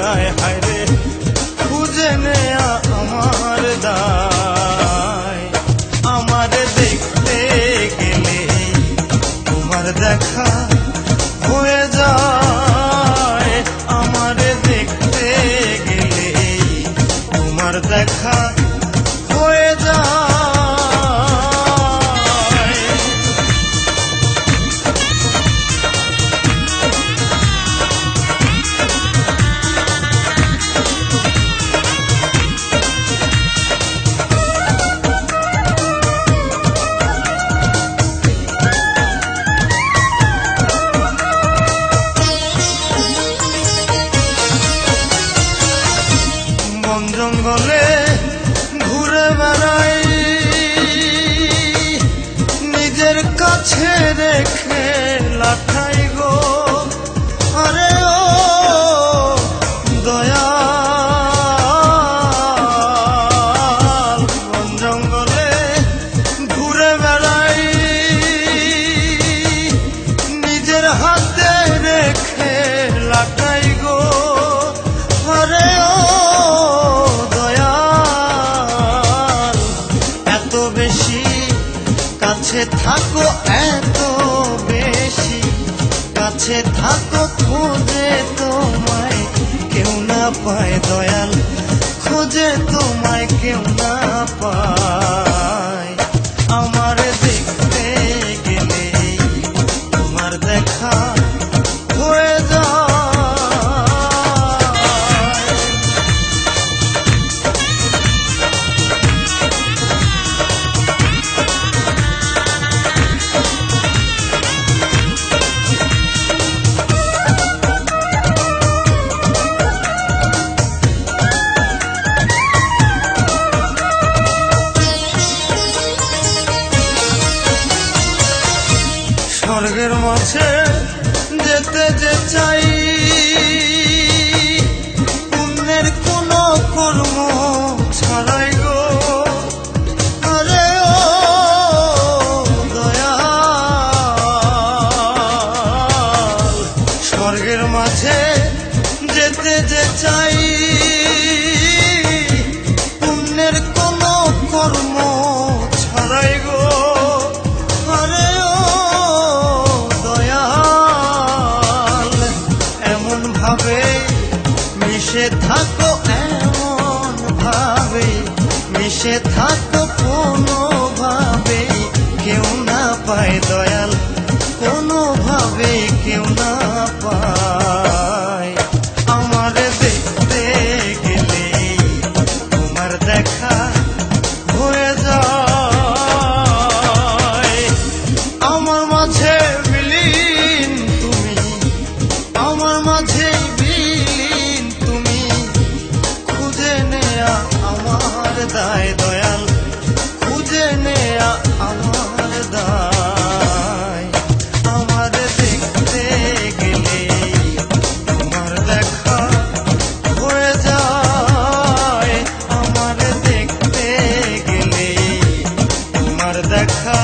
যায় হায়রে খুঁজে নেয়া আমার দায়। আমার দেখতে গেলে তোমার দেখা হয়ে যায়, আমার দেখতে গেলে তোমার দেখা হয়ে যায়। বন জঙ্গলে ঘুরে বেড়াই নিজের কাছে রেখে লাঠাই গো, আরে ও দয়াল। বন জঙ্গলে ঘুরে বেড়াই নিজের হাতে রেখে লাঠাই গো, আরে ও কাছে থাকো, এত বেশি কাছে থাকো, খোঁজে তোমায় কেউ না পায় দয়াল, খোঁজে তোমায় কেউ না পায়। আমার দেখতে গেলে তোমার দেখা হয়ে যায়। স্বর্গের মাঝে যেতে যে চাই, পুণ্যের কোনো কর্ম ছাড়াই গো, আরে ও দয়াল। স্বর্গের মাঝে যেতে যে চাই, পুণ্যের কোনো কর্ম ছাড়াই গো, আরে ও মিশে থাকো, এমন ভাবে মিশে থাকো, কোনো ভাবে কেউ না পায় দয়াল, কোনো ভাবে কেউ না পায়। আমার দেখতে গেলে তোমার দেখা হয়ে যায়। আমার মাঝে বিলীন তুমি, আমার মাঝে দায় দয়াল, খুঁজে নেয়া আমার দায়। আমার দেখতে গেলে তোমার দেখা হয়ে যায়, আমার দেখতে গেলে তোমার দেখা